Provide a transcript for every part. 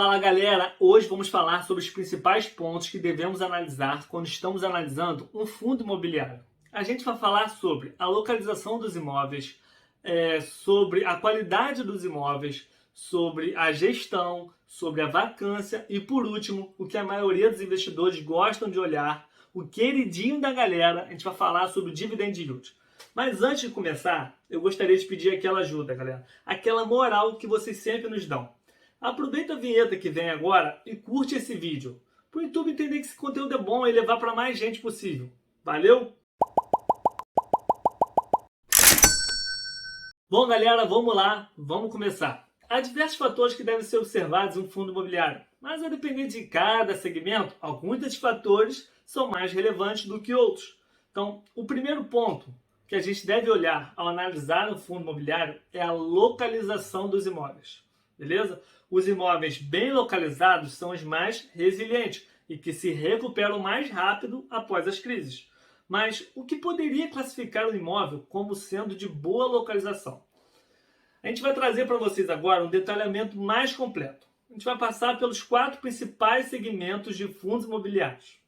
Fala galera, hoje vamos falar sobre os principais pontos que devemos analisar quando estamos analisando um fundo imobiliário. A gente vai falar sobre a localização dos imóveis, sobre a qualidade dos imóveis, sobre a gestão, sobre a vacância e, por último, o que a maioria dos investidores gostam de olhar, o queridinho da galera, a gente vai falar sobre o dividend yield. Mas antes de começar, eu gostaria de pedir aquela ajuda, galera, aquela moral que vocês sempre nos dão. Aproveita a vinheta que vem agora e curte esse vídeo, para o YouTube entender que esse conteúdo é bom e levar para mais gente possível. Valeu? Bom, galera, vamos lá, vamos começar. Há diversos fatores que devem ser observados em um fundo imobiliário, mas a depender de cada segmento, alguns desses fatores são mais relevantes do que outros. Então, o primeiro ponto que a gente deve olhar ao analisar um fundo imobiliário é a localização dos imóveis. Beleza? Os imóveis bem localizados são os mais resilientes e que se recuperam mais rápido após as crises. Mas o que poderia classificar o imóvel como sendo de boa localização? A gente vai trazer para vocês agora um detalhamento mais completo. A gente vai passar pelos 4 principais segmentos de fundos imobiliários.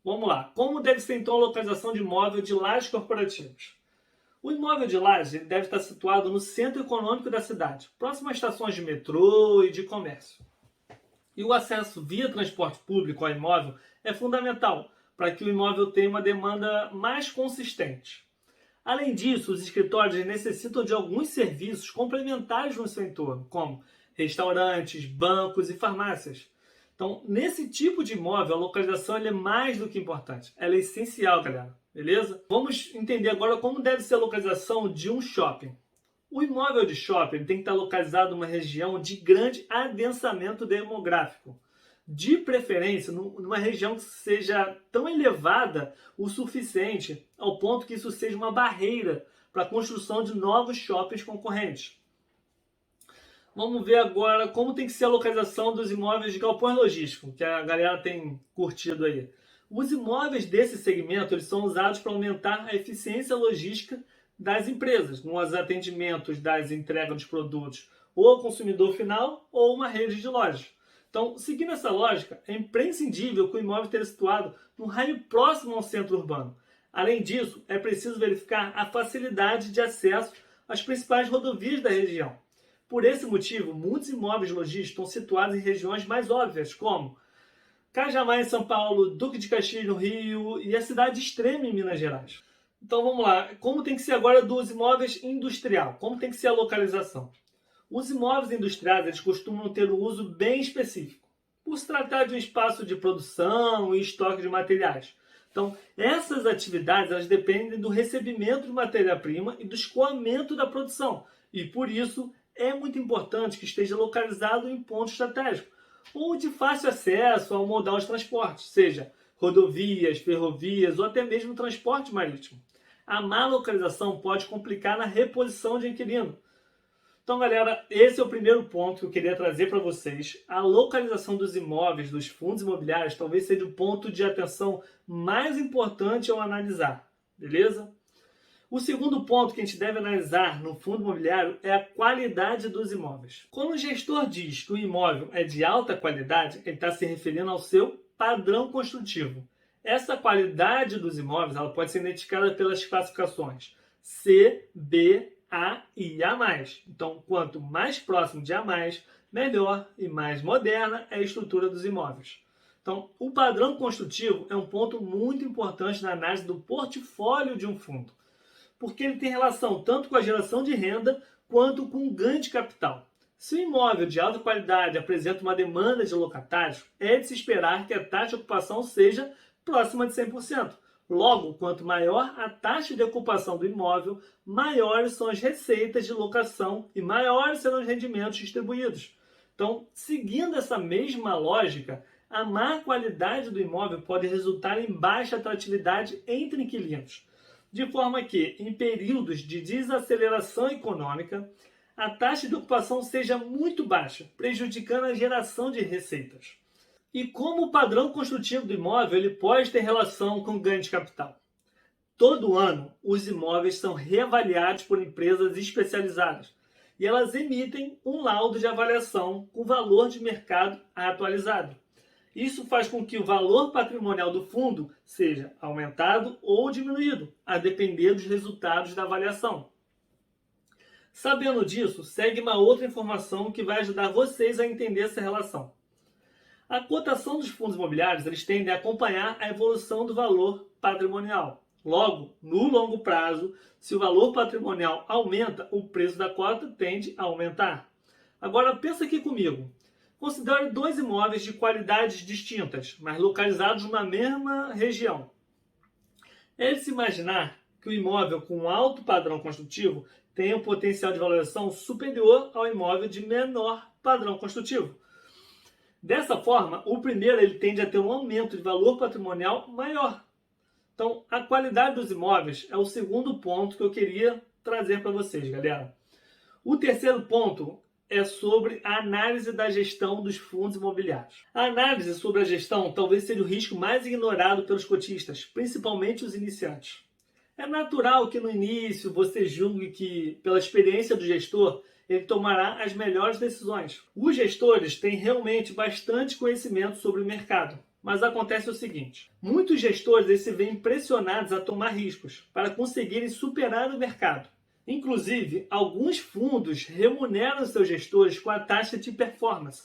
Vamos lá. Como deve ser então a localização de imóvel de lajes corporativas? O imóvel de laje deve estar situado no centro econômico da cidade, próximo a estações de metrô e de comércio. E o acesso via transporte público ao imóvel é fundamental para que o imóvel tenha uma demanda mais consistente. Além disso, os escritórios necessitam de alguns serviços complementares no seu entorno, como restaurantes, bancos e farmácias. Então, nesse tipo de imóvel, a localização é mais do que importante. Ela é essencial, galera. Beleza? Vamos entender agora como deve ser a localização de um shopping. O imóvel de shopping tem que estar localizado numa região de grande adensamento demográfico. De preferência, numa região que seja tão elevada o suficiente ao ponto que isso seja uma barreira para a construção de novos shoppings concorrentes. Vamos ver agora como tem que ser a localização dos imóveis de galpões logísticos, que a galera tem curtido aí. Os imóveis desse segmento eles são usados para aumentar a eficiência logística das empresas, nos atendimentos das entregas dos produtos ou ao consumidor final ou uma rede de lojas. Então, seguindo essa lógica, é imprescindível que o imóvel esteja situado num raio próximo ao centro urbano. Além disso, é preciso verificar a facilidade de acesso às principais rodovias da região. Por esse motivo, muitos imóveis logísticos estão situados em regiões mais óbvias, como Cajamar em São Paulo, Duque de Caxias no Rio e a cidade extrema em Minas Gerais. Então vamos lá, como tem que ser agora dos imóveis industrial? Como tem que ser a localização? Os imóveis industriais eles costumam ter um uso bem específico, por se tratar de um espaço de produção e estoque de materiais. Então essas atividades elas dependem do recebimento de matéria-prima e do escoamento da produção. E por isso é muito importante que esteja localizado em ponto estratégico, ou de fácil acesso ao modal de transporte, seja rodovias, ferrovias ou até mesmo transporte marítimo. A má localização pode complicar na reposição de inquilino. Então, galera, esse é o primeiro ponto que eu queria trazer para vocês. A localização dos imóveis, dos fundos imobiliários, talvez seja o ponto de atenção mais importante ao analisar, beleza? O segundo ponto que a gente deve analisar no fundo imobiliário é a qualidade dos imóveis. Quando o gestor diz que o imóvel é de alta qualidade, ele está se referindo ao seu padrão construtivo. Essa qualidade dos imóveis ela pode ser identificada pelas classificações C, B, A e A+. Então, quanto mais próximo de A+, melhor e mais moderna é a estrutura dos imóveis. Então, o padrão construtivo é um ponto muito importante na análise do portfólio de um fundo, porque ele tem relação tanto com a geração de renda quanto com o ganho de capital. Se o imóvel de alta qualidade apresenta uma demanda de locatários, é de se esperar que a taxa de ocupação seja próxima de 100%. Logo, quanto maior a taxa de ocupação do imóvel, maiores são as receitas de locação e maiores serão os rendimentos distribuídos. Então, seguindo essa mesma lógica, a má qualidade do imóvel pode resultar em baixa atratividade entre inquilinos, de forma que, em períodos de desaceleração econômica, a taxa de ocupação seja muito baixa, prejudicando a geração de receitas. E como o padrão construtivo do imóvel ele pode ter relação com o ganho de capital? Todo ano, os imóveis são reavaliados por empresas especializadas, e elas emitem um laudo de avaliação com valor de mercado atualizado. Isso faz com que o valor patrimonial do fundo seja aumentado ou diminuído, a depender dos resultados da avaliação. Sabendo disso, segue uma outra informação que vai ajudar vocês a entender essa relação. A cotação dos fundos imobiliários, eles tendem a acompanhar a evolução do valor patrimonial. Logo, no longo prazo, se o valor patrimonial aumenta, o preço da cota tende a aumentar. Agora, pensa aqui comigo. Considere dois imóveis de qualidades distintas, mas localizados numa mesma região. É de se imaginar que o imóvel com alto padrão construtivo tem um potencial de valorização superior ao imóvel de menor padrão construtivo. Dessa forma, o primeiro ele tende a ter um aumento de valor patrimonial maior. Então, a qualidade dos imóveis é o segundo ponto que eu queria trazer para vocês, galera. O terceiro ponto é sobre a análise da gestão dos fundos imobiliários. A análise sobre a gestão talvez seja o risco mais ignorado pelos cotistas, principalmente os iniciantes. É natural que no início você julgue que, pela experiência do gestor, ele tomará as melhores decisões. Os gestores têm realmente bastante conhecimento sobre o mercado, mas acontece o seguinte: muitos gestores se veem pressionados a tomar riscos para conseguirem superar o mercado. Inclusive, alguns fundos remuneram seus gestores com a taxa de performance,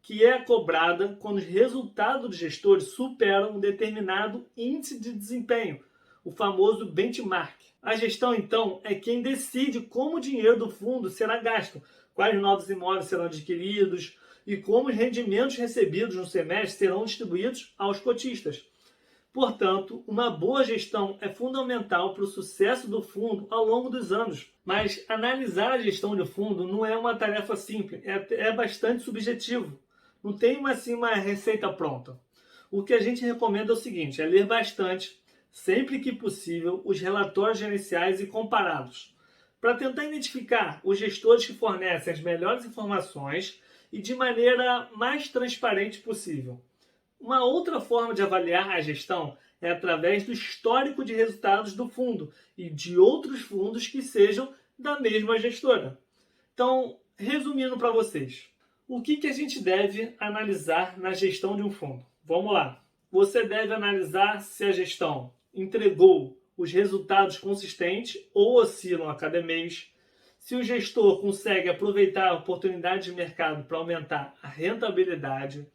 que é cobrada quando os resultados dos gestores superam um determinado índice de desempenho, o famoso benchmark. A gestão, então, é quem decide como o dinheiro do fundo será gasto, quais novos imóveis serão adquiridos e como os rendimentos recebidos no semestre serão distribuídos aos cotistas. Portanto, uma boa gestão é fundamental para o sucesso do fundo ao longo dos anos. Mas analisar a gestão de fundo não é uma tarefa simples, é bastante subjetivo. Não tem uma receita pronta. O que a gente recomenda é o seguinte: é ler bastante, sempre que possível, os relatórios gerenciais e compará-los, para tentar identificar os gestores que fornecem as melhores informações e de maneira mais transparente possível. Uma outra forma de avaliar a gestão é através do histórico de resultados do fundo e de outros fundos que sejam da mesma gestora. Então, resumindo para vocês, o que a gente deve analisar na gestão de um fundo? Vamos lá. Você deve analisar se a gestão entregou os resultados consistentes ou oscilam a cada mês, se o gestor consegue aproveitar a oportunidade de mercado para aumentar a rentabilidade,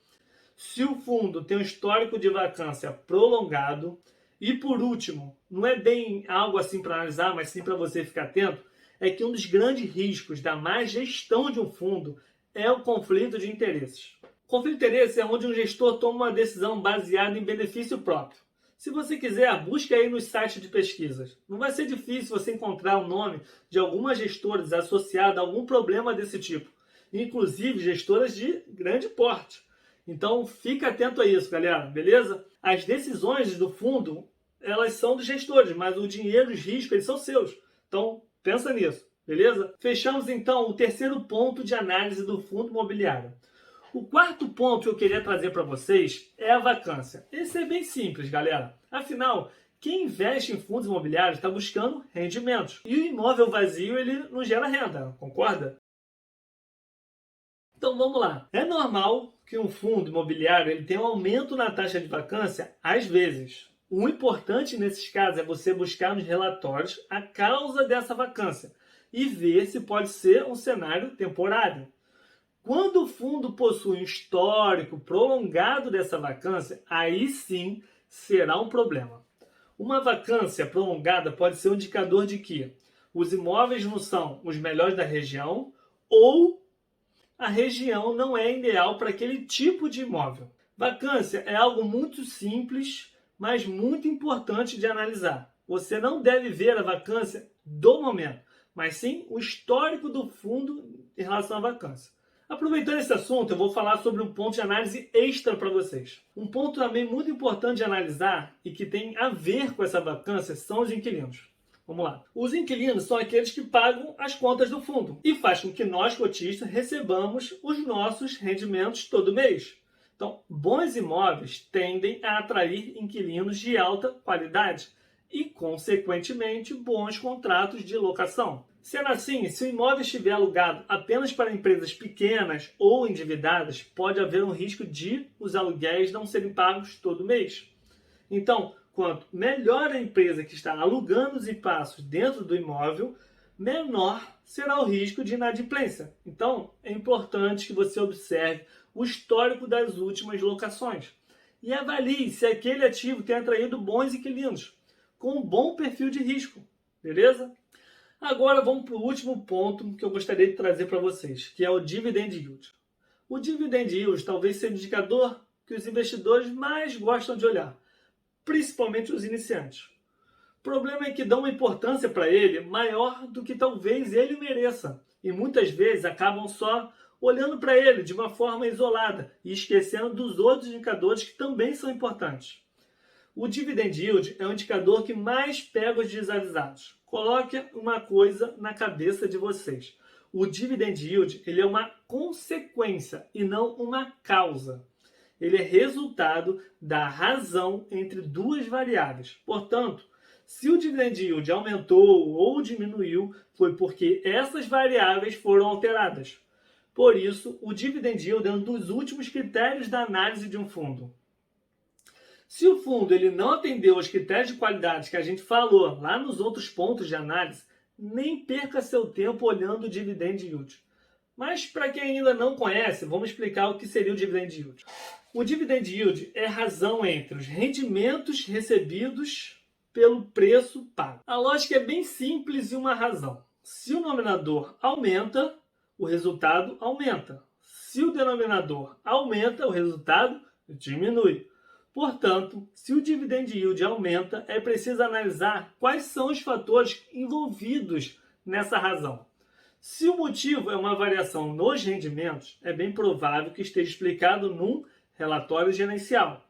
se o fundo tem um histórico de vacância prolongado e, por último, não é bem algo assim para analisar, mas sim para você ficar atento, é que um dos grandes riscos da má gestão de um fundo é o conflito de interesses. O conflito de interesses é onde um gestor toma uma decisão baseada em benefício próprio. Se você quiser, busque aí nos sites de pesquisas. Não vai ser difícil você encontrar o nome de algumas gestoras associadas a algum problema desse tipo, inclusive gestoras de grande porte. Então, fica atento a isso, galera, beleza? As decisões do fundo, elas são dos gestores, mas o dinheiro, os riscos, eles são seus. Então, pensa nisso, beleza? Fechamos, então, o terceiro ponto de análise do fundo imobiliário. O quarto ponto que eu queria trazer para vocês é a vacância. Esse é bem simples, galera. Afinal, quem investe em fundos imobiliários está buscando rendimentos. E o imóvel vazio, ele não gera renda, concorda? Então vamos lá. É normal que um fundo imobiliário ele tenha um aumento na taxa de vacância às vezes. O importante nesses casos é você buscar nos relatórios a causa dessa vacância e ver se pode ser um cenário temporário. Quando o fundo possui um histórico prolongado dessa vacância, aí sim será um problema. Uma vacância prolongada pode ser um indicador de que os imóveis não são os melhores da região ou a região não é ideal para aquele tipo de imóvel. Vacância é algo muito simples, mas muito importante de analisar. Você não deve ver a vacância do momento, mas sim o histórico do fundo em relação à vacância. Aproveitando esse assunto, eu vou falar sobre um ponto de análise extra para vocês. Um ponto também muito importante de analisar e que tem a ver com essa vacância são os inquilinos. Vamos lá. Os inquilinos são aqueles que pagam as contas do fundo e faz com que nós, cotistas, recebamos os nossos rendimentos todo mês. Então, bons imóveis tendem a atrair inquilinos de alta qualidade e, consequentemente, bons contratos de locação. Sendo assim, se o imóvel estiver alugado apenas para empresas pequenas ou endividadas, pode haver um risco de os aluguéis não serem pagos todo mês. Então, quanto melhor a empresa que está alugando os espaços dentro do imóvel, menor será o risco de inadimplência. Então, é importante que você observe o histórico das últimas locações e avalie se aquele ativo tem atraído bons inquilinos, com um bom perfil de risco, beleza? Agora vamos para o último ponto que eu gostaria de trazer para vocês, que é o Dividend Yield. O Dividend Yield talvez seja o indicador que os investidores mais gostam de olhar, principalmente os iniciantes. O problema é que dão uma importância para ele maior do que talvez ele mereça, e muitas vezes acabam só olhando para ele de uma forma isolada e esquecendo dos outros indicadores que também são importantes. O Dividend Yield é o indicador que mais pega os desavisados. Coloque uma coisa na cabeça de vocês. O Dividend Yield ele é uma consequência e não uma causa. Ele é resultado da razão entre duas variáveis. Portanto, se o Dividend Yield aumentou ou diminuiu, foi porque essas variáveis foram alteradas. Por isso, o Dividend Yield é um dos últimos critérios da análise de um fundo. Se o fundo ele não atendeu aos critérios de qualidade que a gente falou lá nos outros pontos de análise, nem perca seu tempo olhando o Dividend Yield. Mas para quem ainda não conhece, vamos explicar o que seria o Dividend Yield. O Dividend Yield é a razão entre os rendimentos recebidos pelo preço pago. A lógica é bem simples e uma razão. Se o nominador aumenta, o resultado aumenta. Se o denominador aumenta, o resultado diminui. Portanto, se o Dividend Yield aumenta, é preciso analisar quais são os fatores envolvidos nessa razão. Se o motivo é uma variação nos rendimentos, é bem provável que esteja explicado num relatório gerencial.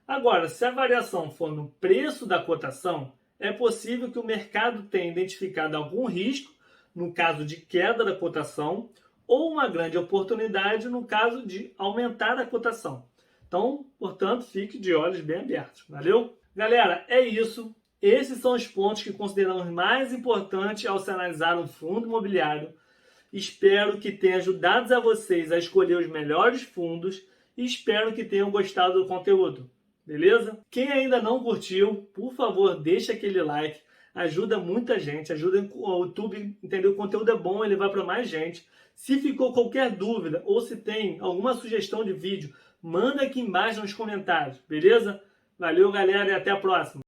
Agora, se a variação for no preço da cotação, é possível que o mercado tenha identificado algum risco, no caso de queda da cotação, ou uma grande oportunidade no caso de aumentar a cotação. Então, portanto, fique de olhos bem abertos. Valeu? Galera, é isso. Esses são os pontos que consideramos mais importantes ao se analisar um fundo imobiliário. Espero que tenha ajudado a vocês a escolher os melhores fundos e espero que tenham gostado do conteúdo. Beleza? Quem ainda não curtiu, por favor, deixa aquele like. Ajuda muita gente, ajuda o YouTube a entender o conteúdo é bom, ele vai para mais gente. Se ficou qualquer dúvida ou se tem alguma sugestão de vídeo, manda aqui embaixo nos comentários, beleza? Valeu, galera, e até a próxima!